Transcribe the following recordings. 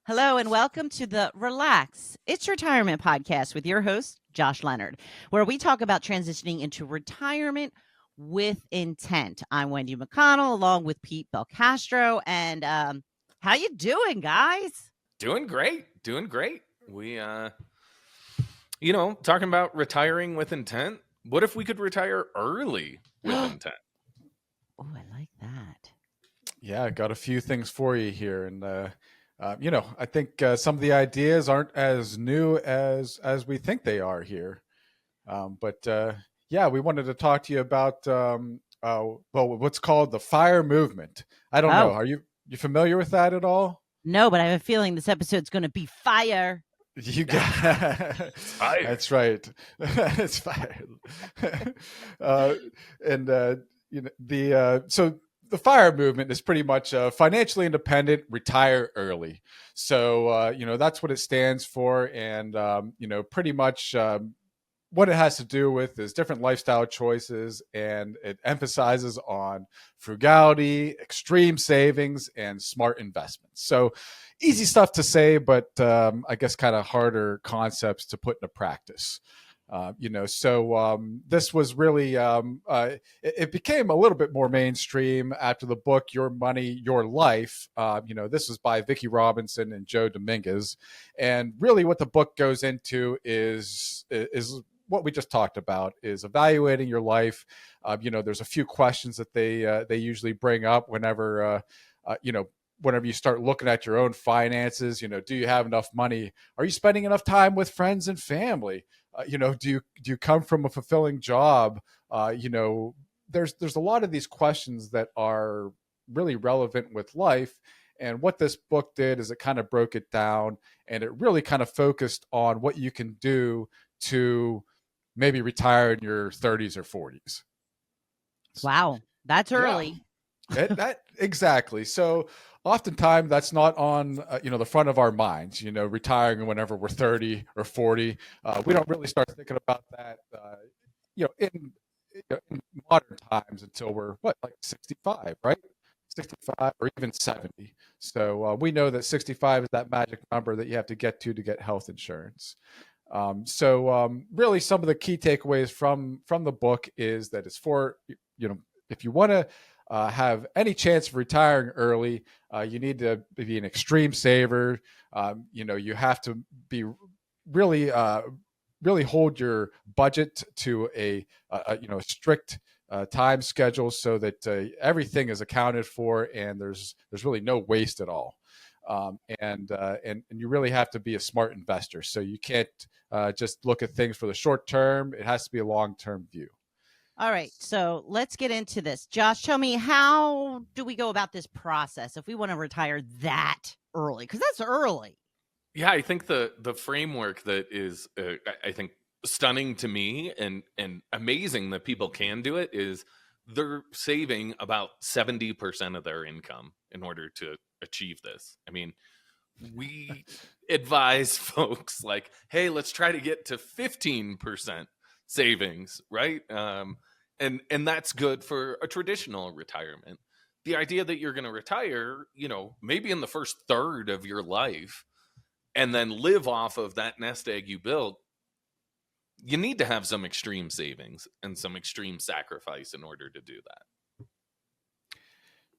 Hello and welcome to the Relax It's Retirement podcast with your host, Josh Leonard, where we talk about transitioning into retirement with intent. I'm Wendy McConnell along with Pete Belcastro. And how you doing, guys? Doing great. Doing great. Talking about retiring with intent. What if we could retire early with Oh, intent? I like that. Yeah, I got a few things for you here, and I think some of the ideas aren't as new as we think they are here. But yeah, we wanted to talk to you about what's called the FIRE movement. I don't know. Oh, Are you familiar with that at all? no, but I have a feeling this episode's going to be fire. You got Fire. that's right. It's fire. uh, and the FIRE movement is pretty much financially independent, retire early. So that's what it stands for, and pretty much what it has to do with is different lifestyle choices, and it emphasizes on frugality, extreme savings, and smart investments. So easy stuff to say, but I guess kind of harder concepts to put into practice. This was really it became a little bit more mainstream after the book Your Money, Your Life. This was by Vicki Robinson and Joe Dominguez, and really what the book goes into is what we just talked about, is evaluating your life. There's a few questions that they usually bring up whenever whenever you start looking at your own finances. Do you have enough money? Are you spending enough time with friends and family? Do you come from a fulfilling job? There's a lot of these questions that are really relevant with life. And what this book did is it kind of broke it down, and it really kind of focused on what you can do to maybe retire in your 30s or 40s. Wow, that's Yeah, early. that exactly. So oftentimes that's not on the front of our minds. Retiring whenever we're 30 or 40. We don't really start thinking about that. In modern times until we're like 65, right? 65 or even 70. So we know that 65 is that magic number that you have to get health insurance. Really, some of the key takeaways from the book is that it's for if you want to have any chance of retiring early, you need to be an extreme saver. You have to be really really hold your budget to a strict time schedule, so that everything is accounted for and there's really no waste at all. And you really have to be a smart investor. So you can't just look at things for the short term. It has to be a long term view. All right, so let's get into this. Josh, tell me, how do we go about this process if we want to retire that early? Because that's early. Yeah, I think the framework that is, I think, stunning to me and amazing that people can do it is they're saving about 70% of their income in order to achieve this. I mean, we advise folks like, hey, let's try to get to 15% savings, right? And that's good for a traditional retirement. The idea that you're going to retire, maybe in the first third of your life, and then live off of that nest egg you built, you need to have some extreme savings and some extreme sacrifice in order to do that.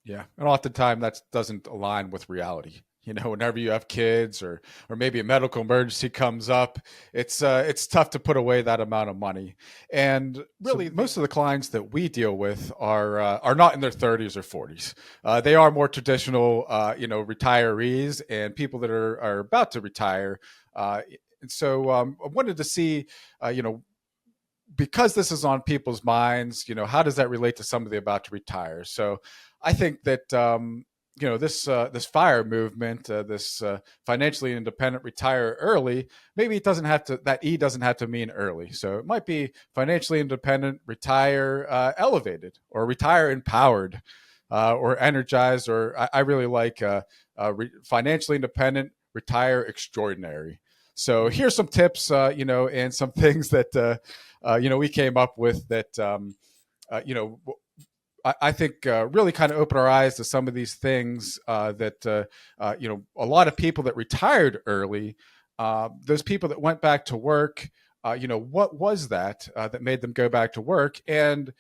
Yeah, and oftentimes that doesn't align with reality. Whenever you have kids or maybe a medical emergency comes up, it's tough to put away that amount of money. And really, most of the clients that we deal with are not in their 30s or 40s. They are more traditional, retirees and people that are about to retire. And so I wanted to see, because this is on people's minds, how does that relate to somebody about to retire? So I think that this FIRE movement, this financially independent, retire early. Maybe it doesn't have to. That E doesn't have to mean early. So it might be financially independent, retire elevated, or retire empowered, or energized. Or I really like financially independent, retire extraordinary. So here's some tips, and some things that we came up with that I think really kind of opened our eyes to some of these things that a lot of people that retired early, those people that went back to work, what was that made them go back to work? And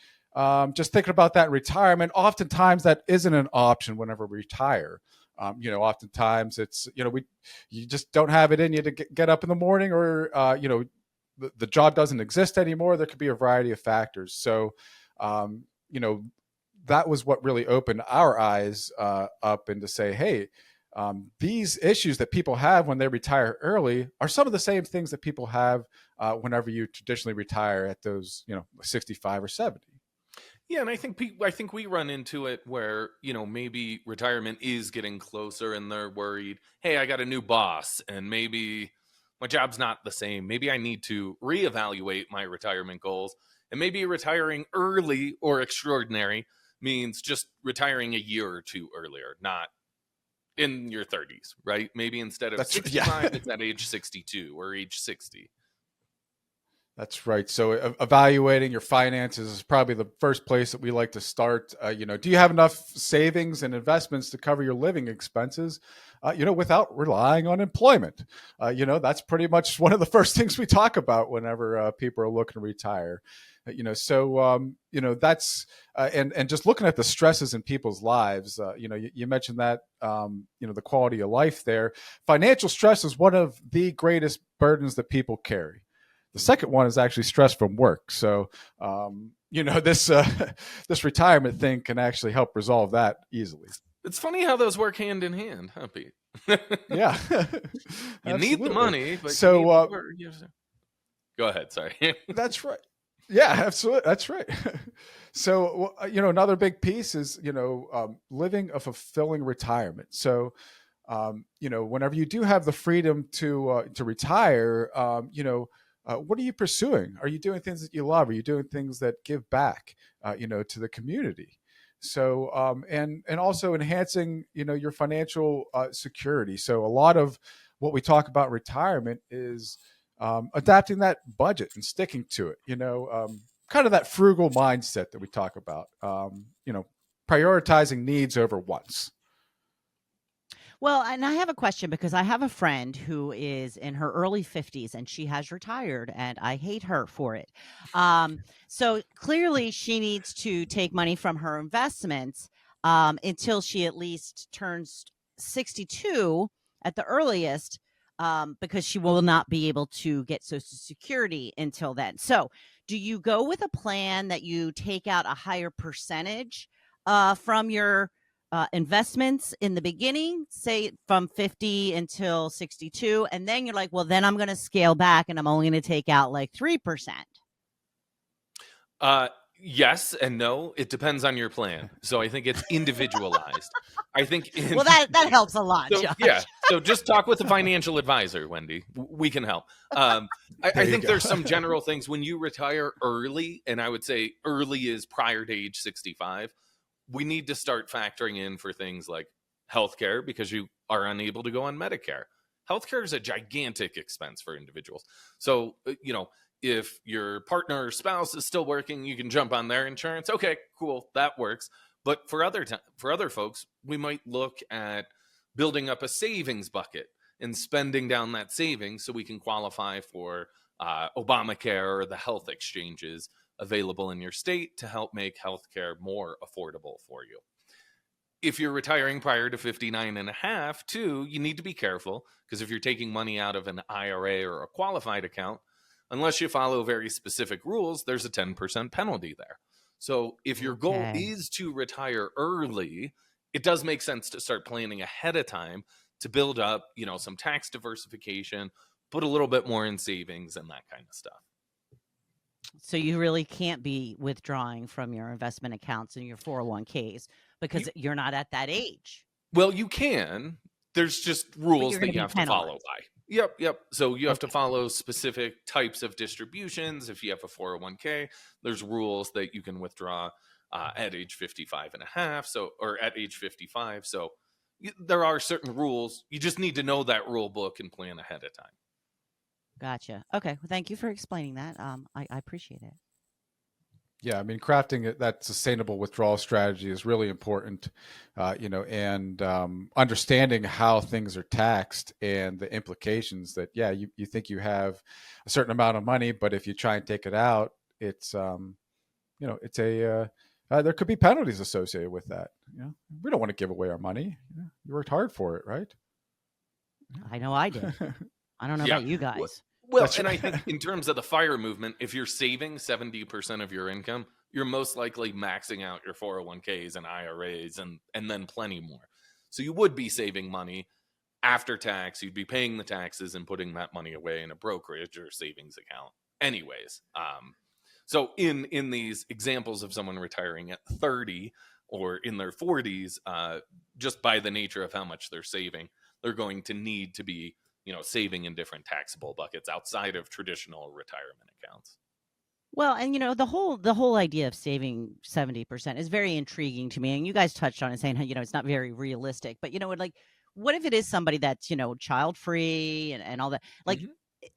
just thinking about that in retirement, oftentimes that isn't an option whenever we retire. Oftentimes it's, you just don't have it in you to get up in the morning, or, the job doesn't exist anymore. There could be a variety of factors. So, that was what really opened our eyes up, and to say, hey, these issues that people have when they retire early are some of the same things that people have whenever you traditionally retire at those, 65 or 70. Yeah, and I think we run into it where, maybe retirement is getting closer and they're worried, hey, I got a new boss and maybe my job's not the same. Maybe I need to reevaluate my retirement goals. And maybe retiring early or extraordinary means just retiring a year or two earlier, not in your 30s, right? Maybe instead of 65, it's at age 62 or age 60. That's right. So evaluating your finances is probably the first place that we like to start. Do you have enough savings and investments to cover your living expenses, without relying on employment? That's pretty much one of the first things we talk about whenever people are looking to retire. That's and just looking at the stresses in people's lives. You mentioned that, the quality of life there. Financial stress is one of the greatest burdens that people carry. The second one is actually stress from work. So, this retirement thing can actually help resolve that easily. It's funny how those work hand in hand, huh, Pete? Yeah. You need the money, but so go ahead. Sorry. That's right. Yeah, absolutely. That's right. So, another big piece is, living a fulfilling retirement. So, whenever you do have the freedom to retire, what are you pursuing? Are you doing things that you love? Are you doing things that give back, to the community? So, and also enhancing, your financial security. So a lot of what we talk about in retirement is adapting that budget and sticking to it, kind of that frugal mindset that we talk about, prioritizing needs over wants. Well, and I have a question, because I have a friend who is in her early 50s and she has retired, and I hate her for it. So clearly she needs to take money from her investments until she at least turns 62 at the earliest, because she will not be able to get Social Security until then. So do you go with a plan that you take out a higher percentage from your investments in the beginning, say from 50 until 62, and then you're like, well, then I'm going to scale back and I'm only going to take out like 3%? Yes and no. It depends on your plan. So I think it's individualized. I think well, that helps a lot, so, Josh. Yeah. So just talk with a financial advisor, Wendy. We can help. I think there's some general things when you retire early, and I would say early is prior to age 65. We need to start factoring in for things like healthcare, because you are unable to go on Medicare. Healthcare is a gigantic expense for individuals. So, if your partner or spouse is still working, you can jump on their insurance. Okay, cool. That works. But for other folks, we might look at building up a savings bucket and spending down that savings so we can qualify for Obamacare or the health exchanges available in your state to help make healthcare more affordable for you. If you're retiring prior to 59 and a half, too, you need to be careful, because if you're taking money out of an IRA or a qualified account, unless you follow very specific rules, there's a 10% penalty there. So if your goal is to retire early, it does make sense to start planning ahead of time to build up, some tax diversification, put a little bit more in savings and that kind of stuff. So you really can't be withdrawing from your investment accounts and your 401ks because you're not at that age. Well, you can. There's just rules that you have to follow by. Yep. So you have to follow specific types of distributions. If you have a 401k, there's rules that you can withdraw at age 55 and a half. Or at age 55. So there are certain rules. You just need to know that rule book and plan ahead of time. Gotcha. Okay. Well, thank you for explaining that. I appreciate it. Yeah, I mean, crafting that sustainable withdrawal strategy is really important, and understanding how things are taxed and the implications that, yeah, you think you have a certain amount of money, but if you try and take it out, it's, it's there could be penalties associated with that. We don't want to give away our money. You worked hard for it, right? I know I did. I don't know Yeah. about you guys. Well, and I think in terms of the FIRE movement, if you're saving 70% of your income, you're most likely maxing out your 401ks and IRAs and then plenty more. So you would be saving money after tax. You'd be paying the taxes and putting that money away in a brokerage or savings account anyways. So in these examples of someone retiring at 30 or in their 40s, just by the nature of how much they're saving, they're going to need to be saving in different taxable buckets outside of traditional retirement accounts. Well, and the whole idea of saving 70% is very intriguing to me. And you guys touched on it, saying how it's not very realistic. But like, what if it is somebody that's child free and all that? Like,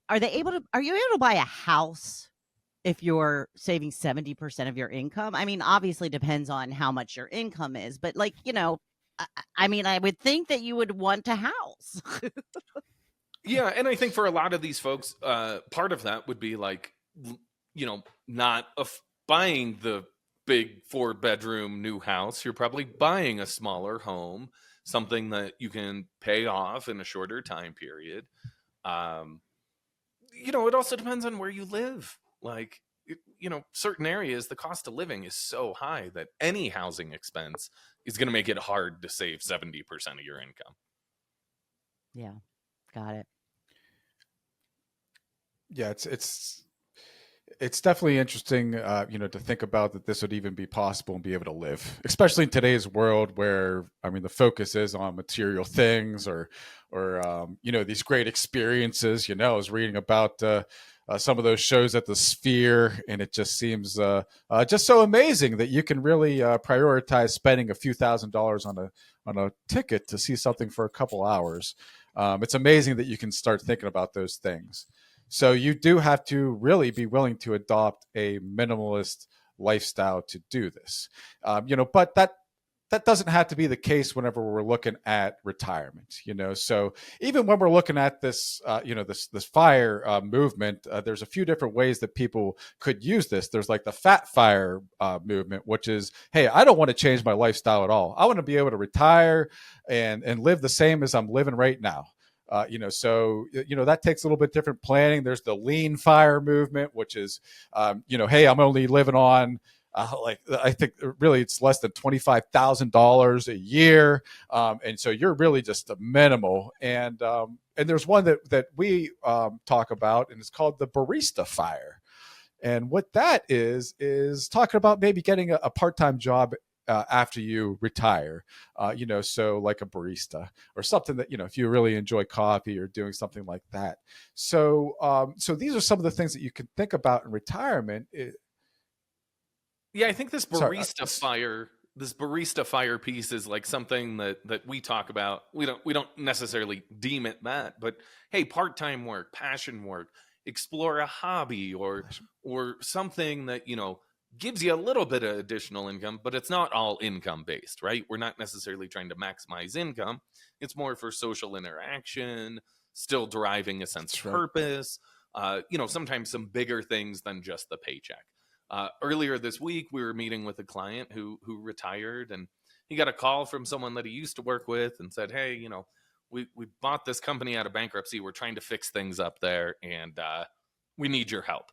are you able to buy a house if you're saving 70% of your income? I mean, obviously depends on how much your income is, but like, I mean, I would think that you would want a house. Yeah, and I think for a lot of these folks, part of that would be like, not buying the big 4-bedroom new house. You're probably buying a smaller home, something that you can pay off in a shorter time period. It also depends on where you live. Like, certain areas, the cost of living is so high that any housing expense is going to make it hard to save 70% of your income. Yeah, got it. Yeah, it's definitely interesting, to think about that this would even be possible and be able to live, especially in today's world where, I mean, the focus is on material things or these great experiences. I was reading about some of those shows at the Sphere, and it just seems just so amazing that you can really prioritize spending a few $1,000s on a ticket to see something for a couple hours. It's amazing that you can start thinking about those things. So you do have to really be willing to adopt a minimalist lifestyle to do this. But that doesn't have to be the case whenever we're looking at retirement. So even when we're looking at this, this FIRE movement, there's a few different ways that people could use this. There's like the fat FIRE movement, which is, hey, I don't want to change my lifestyle at all. I want to be able to retire and live the same as I'm living right now. So that takes a little bit different planning. There's the lean FIRE movement, which is, hey, I'm only living on I think really it's less than $25,000 a year, and so you're really just a minimal. And there's one that we talk about, and it's called the barista FIRE. And what that is talking about maybe getting a part-time job after you retire, so like a barista or something that, if you really enjoy coffee or doing something like that. So these are some of the things that you can think about in retirement. Yeah, I think this barista FIRE piece is like something that we talk about. We don't necessarily deem it that, but hey, part-time work, passion work, explore a hobby or something that, gives you a little bit of additional income, but it's not all income based, right? We're not necessarily trying to maximize income. It's more for social interaction, still deriving a sense of purpose, sometimes some bigger things than just the paycheck. Earlier this week, we were meeting with a client who retired, and he got a call from someone that he used to work with and said, hey, we bought this company out of bankruptcy. We're trying to fix things up there, and we need your help.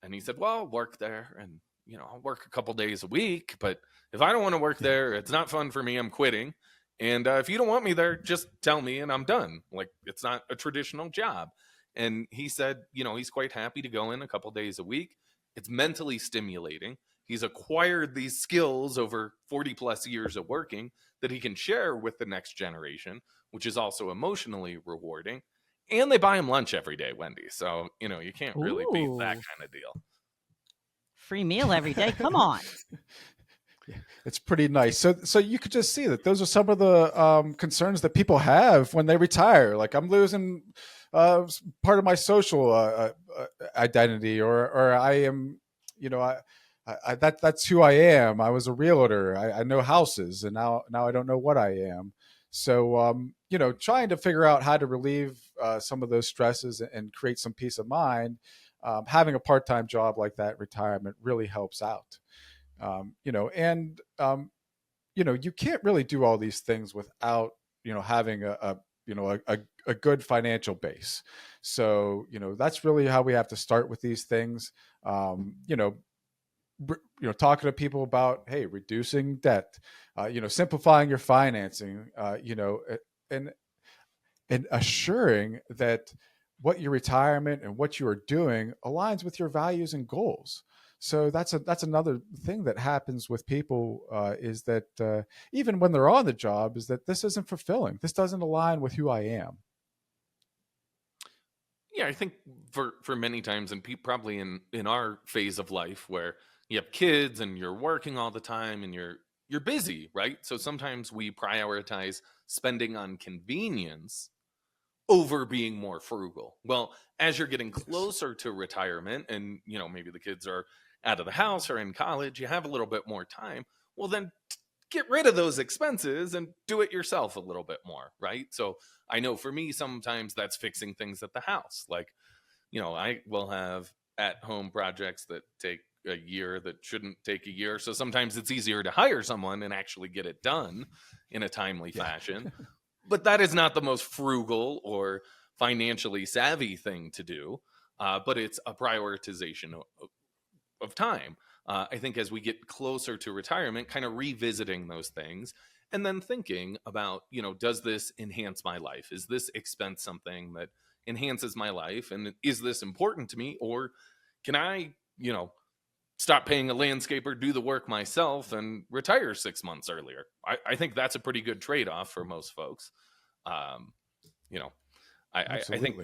And he said, well, I'll work there, and I'll work a couple days a week, but if I don't want to work there, it's not fun for me. I'm quitting. And if you don't want me there, just tell me and I'm done. Like, it's not a traditional job. And he said, he's quite happy to go in a couple days a week. It's mentally stimulating. He's acquired these skills over 40 plus years of working that he can share with the next generation, which is also emotionally rewarding. And they buy him lunch every day, Wendy. So, you can't really beat that kind of deal. Free meal every day. Come on. It's pretty nice. So you could just see that those are some of the concerns that people have when they retire. Like, I'm losing part of my social identity, or I am, That's who I am. I was a realtor. I know houses, and now I don't know what I am. So trying to figure out how to relieve some of those stresses and create some peace of mind. Having a part-time job like that in retirement really helps out. You can't really do all these things without having a good financial base. So that's really how we have to start with these things. Talking to people about, hey, reducing debt, simplifying your financing, and assuring that what your retirement and what you are doing aligns with your values and goals. So that's another thing that happens with people, is that even when they're on the job, is that this isn't fulfilling. This doesn't align with who I am. Yeah, I think for many times, and probably in our phase of life where you have kids and you're working all the time and you're busy, right? So sometimes we prioritize spending on convenience over being more frugal. Well, as you're getting closer to retirement and maybe the kids are out of the house or in college, you have a little bit more time. Well, then get rid of those expenses and do it yourself a little bit more, right? So I know for me, sometimes that's fixing things at the house. Like, I will have at-home projects that take a year that shouldn't take a year. So sometimes it's easier to hire someone and actually get it done in a timely fashion. But that is not the most frugal or financially savvy thing to do. But it's a prioritization of time. I think as we get closer to retirement, kind of revisiting those things and then thinking about, does this enhance my life? Is this expense something that enhances my life? And is this important to me? Or can I, stop paying a landscaper, do the work myself, and retire 6 months earlier? I think that's a pretty good trade-off for most folks. I think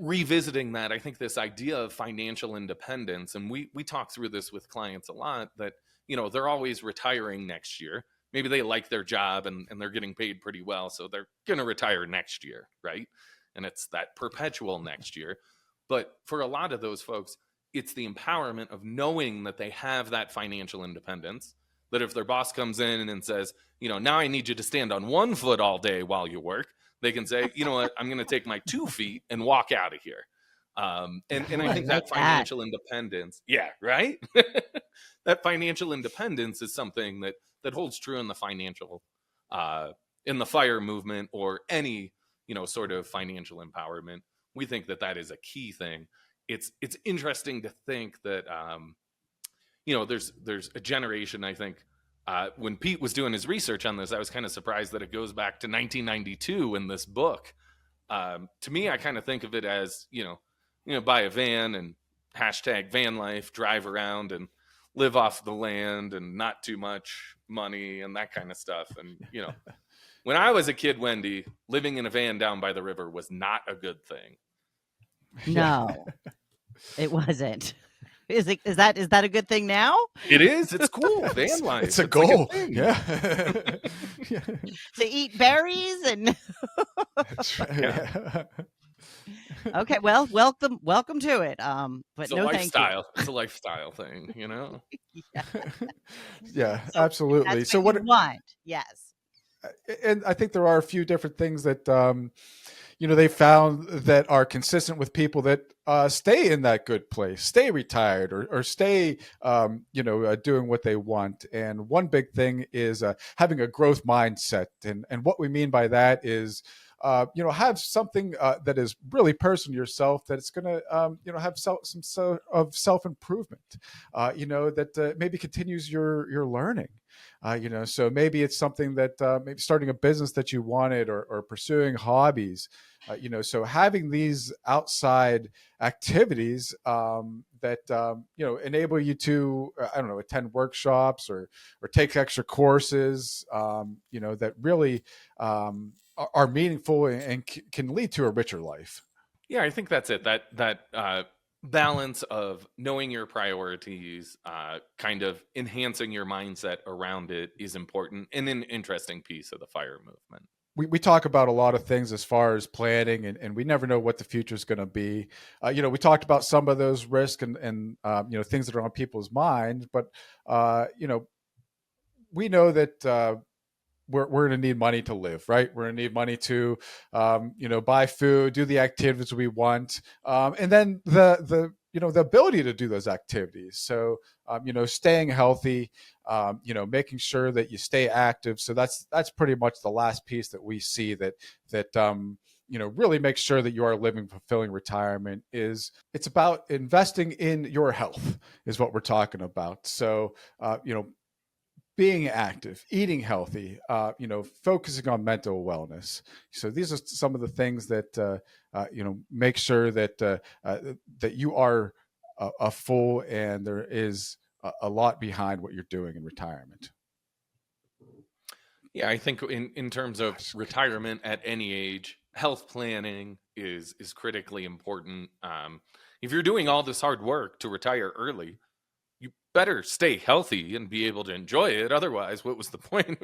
revisiting that, I think this idea of financial independence, and we talk through this with clients a lot, that, they're always retiring next year. Maybe they like their job and they're getting paid pretty well, so they're going to retire next year, right? And it's that perpetual next year. But for a lot of those folks, it's the empowerment of knowing that they have that financial independence, that if their boss comes in and says, now I need you to stand on 1 foot all day while you work, they can say, you know what, I'm going to take my 2 feet and walk out of here. And I think that financial independence, yeah, right? That financial independence is something that holds true in the financial, in the FIRE movement or any, sort of financial empowerment. We think that is a key thing. It's interesting to think that, there's a generation, I think, when Pete was doing his research on this, I was kind of surprised that it goes back to 1992 in this book. To me, I kind of think of it as, buy a van and hashtag van life, drive around and live off the land and not too much money and that kind of stuff. And, when I was a kid, Wendy, living in a van down by the river was not a good thing. No, it wasn't. Is that a good thing now? It is. It's cool. Van life. It's a goal. Like yeah. To eat berries and. That's right. Yeah. Okay, well, welcome to it. But it's a no, lifestyle. thank you. It's a lifestyle thing, Yeah. Yeah, So absolutely. that's So what you want? Yes. And I think there are a few different things that they found that are consistent with people that stay in that good place, stay retired, or stay doing what they want. And one big thing is having a growth mindset, and what we mean by that is have something that is really personal to yourself, that it's going to have some sort of self-improvement, that maybe continues your learning. So maybe it's something that maybe starting a business that you wanted, or pursuing hobbies, so having these outside activities that enable you to attend workshops or take extra courses, that really are meaningful and can lead to a richer life. Yeah, I think that's it. That balance of knowing your priorities, kind of enhancing your mindset around it is important, and an interesting piece of the FIRE movement. we talk about a lot of things as far as planning, and we never know what the future is going to be. We talked about some of those risks and things that are on people's minds, but we know that we're going to need money to live, right? We're going to need money to, buy food, do the activities we want, and then the ability to do those activities. So, staying healthy, making sure that you stay active. So that's pretty much the last piece that we see that really make sure that you are living fulfilling retirement. It's about investing in your health is what we're talking about. So, being active, eating healthy, focusing on mental wellness. So these are some of the things that make sure that that you are a full, and there is a lot behind what you're doing in retirement. Yeah, I think in terms of retirement at any age, health planning is critically important. If you're doing all this hard work to retire early, you better stay healthy and be able to enjoy it. Otherwise, what was the point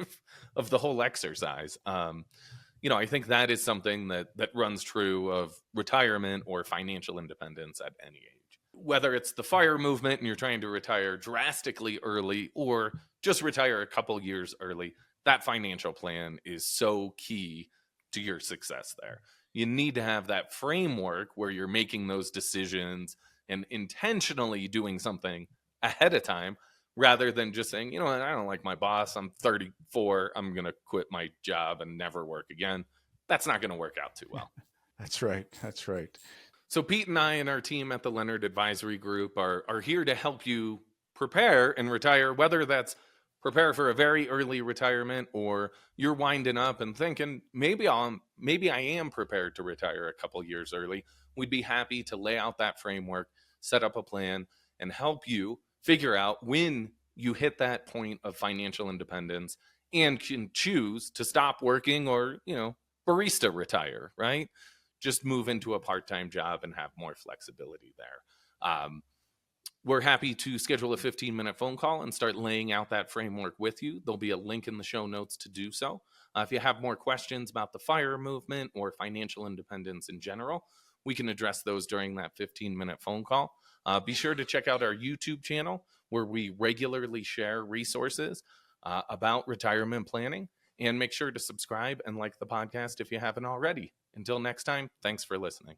of the whole exercise? I think that is something that runs true of retirement or financial independence at any age. Whether it's the FIRE movement and you're trying to retire drastically early or just retire a couple years early, that financial plan is so key to your success there. You need to have that framework where you're making those decisions and intentionally doing something ahead of time, rather than just saying, I don't like my boss, I'm 34, I'm going to quit my job and never work again. That's not going to work out too well. That's right. So Pete and I and our team at the Leonard Advisory Group are here to help you prepare and retire, whether that's prepare for a very early retirement or you're winding up and thinking, maybe I am prepared to retire a couple years early. We'd be happy to lay out that framework, set up a plan, and help you figure out when you hit that point of financial independence and can choose to stop working or, barista retire, right? Just move into a part-time job and have more flexibility there. We're happy to schedule a 15-minute phone call and start laying out that framework with you. There'll be a link in the show notes to do so. If you have more questions about the FIRE movement or financial independence in general, we can address those during that 15-minute phone call. Be sure to check out our YouTube channel where we regularly share resources about retirement planning, and make sure to subscribe and like the podcast if you haven't already. Until next time, thanks for listening.